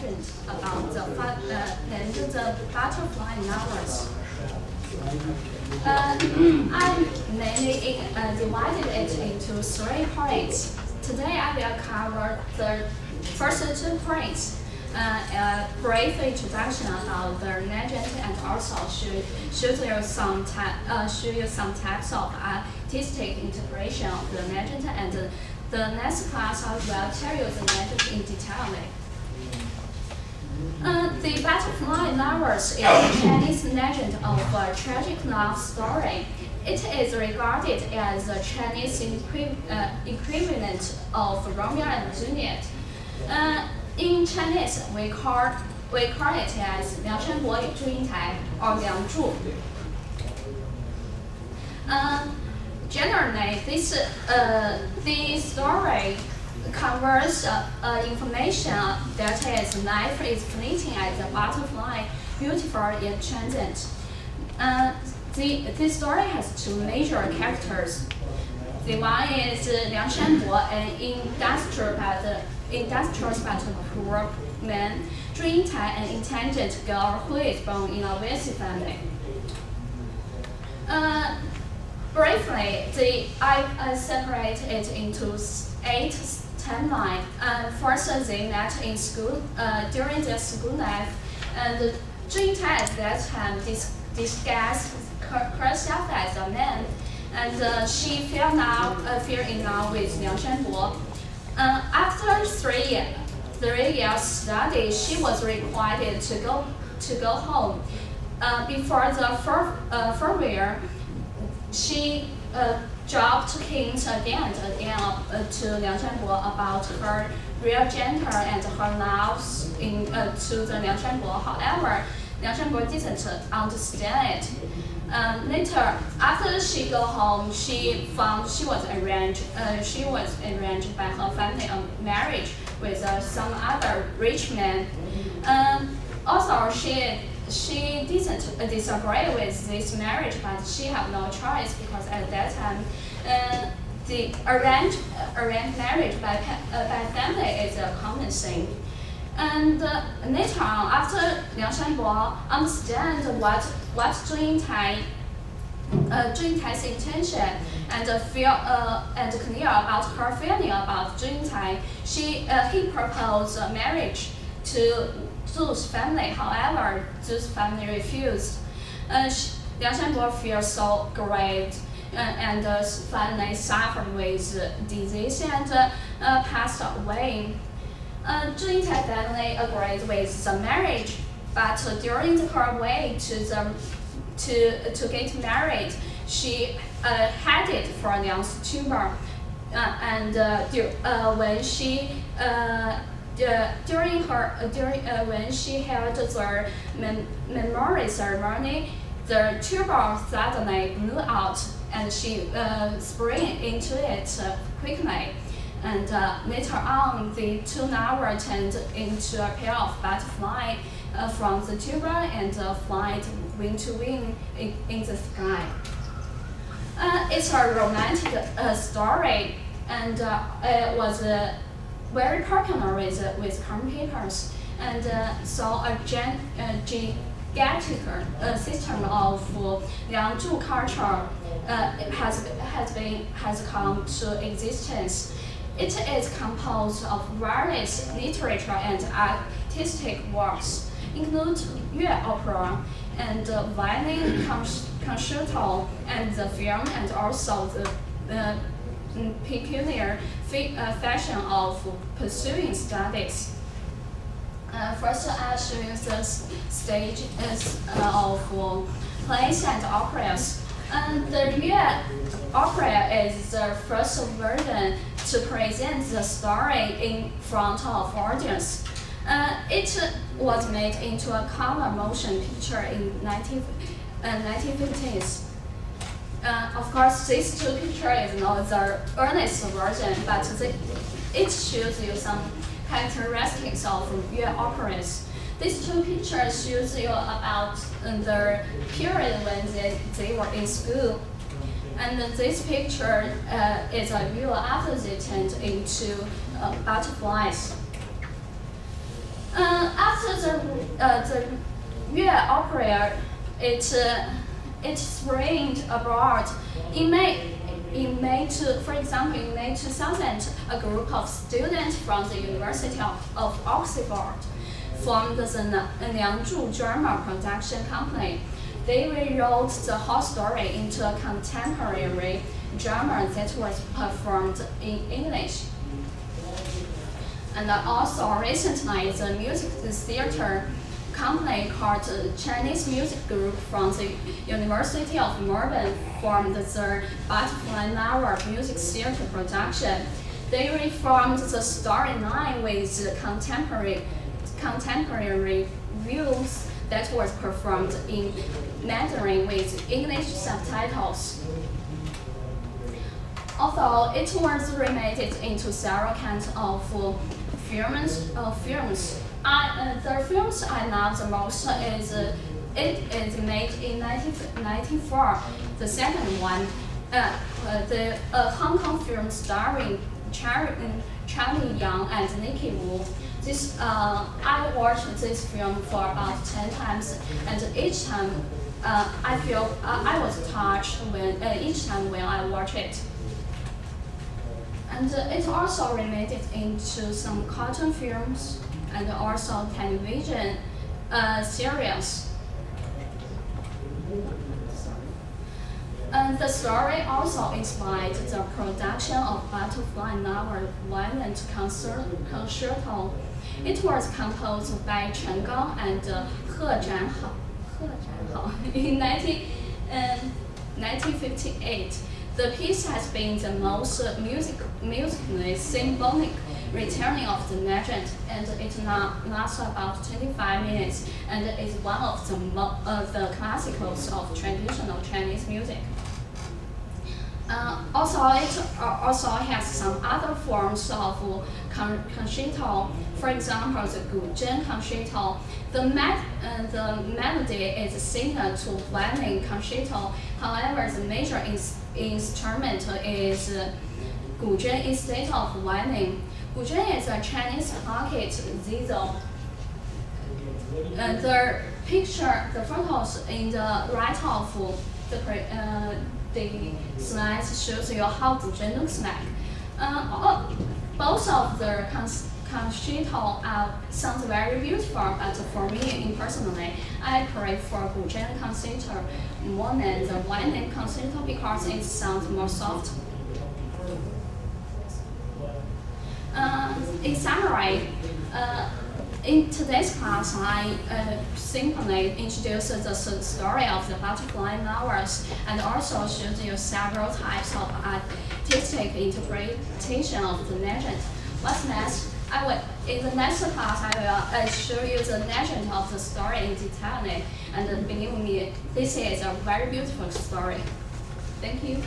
legend about the butterfly lovers. I mainly divided it into 3 points. Today I will cover the first 2 points. A brief introduction about the legend and also show you some types of artistic interpretation of the legend, and the next class I will tell you the legend in detail. The Butterfly Lovers is a Chinese legend of a tragic love story. It is regarded as the Chinese equivalent of Romeo and Juliet. In Chinese, we call it as 梁山伯与祝英台 or 梁祝. Generally, this story covers information that is life is fleeting as a butterfly, beautiful yet transient. This story has 2 major characters. The one is 梁山伯, an industrious but poor man, 祝英台, an intelligent girl who is born in a wealthy family. Briefly, I separate it into 8 timelines. First, they met in school during their school life, and 祝英台at that time disguised herself as a man, and she fell in love with 梁山伯. After 3 years study, she was required to go home. Before the first year, she dropped hints again and again to 梁山伯 about her real gender and her love to the 梁山伯. However, 梁山伯didn't understand it. Later, after she go home, she found she was arranged by her family a marriage with some other rich man. Also, she didn't disagree with this marriage, but she had no choice because at that time, the arranged marriage by family is a common thing. And later on, after 梁山伯understand what 祝英台 Tai's intention and clear about her feeling about 祝英台, he proposed a marriage to Zhu's family. However, Zhu's family refused. 梁山伯feels so great and finally suffered with disease and passed away. 祝英台family agreed with the marriage, but during her way to get married, she headed for Liang's tumor, and when she held the memory ceremony, the tumor suddenly blew out, and she sprang into it quickly. And later on, the 2 lovers turned into a pair of butterflies from the tumor and flied wing to wing in the sky. It's a romantic story, and it was very popular with commentators, and so a gigantic system of 梁祝 culture has come to existence. It is composed of various literature and artistic works, include 乐 opera and violin concerto, and the film, and also the peculiar fashion of pursuing studies. First, I'll show you the stage of plays and operas. The 乐 opera is the first version to present the story in front of audience. It was made into a color motion picture in 1950s. Of course, this 2 picture is not the earliest version, but it shows you some characteristics of 乐 operas. These 2 pictures shows you about the period when they were in school. And this picture is a view after they turned into butterflies. the Yue opera, it spread abroad. For example, in May 2000, a group of students from the University of Oxford formed the M2U01742 drama production company. They rewrote the whole story into a contemporary drama that was performed in English. And also recently, the music theater company called the Chinese Music Group from the University of Melbourne formed the Butterfly Novel music theater production. They reformed the storyline with contemporary views that was performed in Mandarin with English subtitles. Although it was remade into several kinds of films. The films I love the most is it is made in 1994. The second one, the Hong Kong film starring Charlie Young and Nicky Wu. I watched this film for about 10 times, and each time I feel I was touched when each time when I watch it. And it also remade it into some cartoon films and also television series. And the story also inspired the production of Butterfly Novel Violent Concerto. It was composed by Chen Gang and He Zhanhao in 1958. The piece has been the most musically symbolic retelling of the legend, and it lasts about 25 minutes and is one of the classicals of traditional Chinese music. Also, it also has some other forms of concerto. For example, the Guzheng concerto. The melody is similar to violin concerto. However, the major instrument is Guzheng instead of violin. Guzheng is a Chinese pocket zither. The photos in the right of the slides shows you how Guzheng looks like. Both of the concerto sounds very beautiful, but for me personally, I prefer Guzheng concerto more than the violin concerto because it sounds more soft. In summary, in today's class, I simply introduced the story of the butterfly novels and also showed you several types of artistic interpretation of the legend. What's next? In the next class, I will show you the legend of the story in detail, and believe me, this is a very beautiful story. Thank you.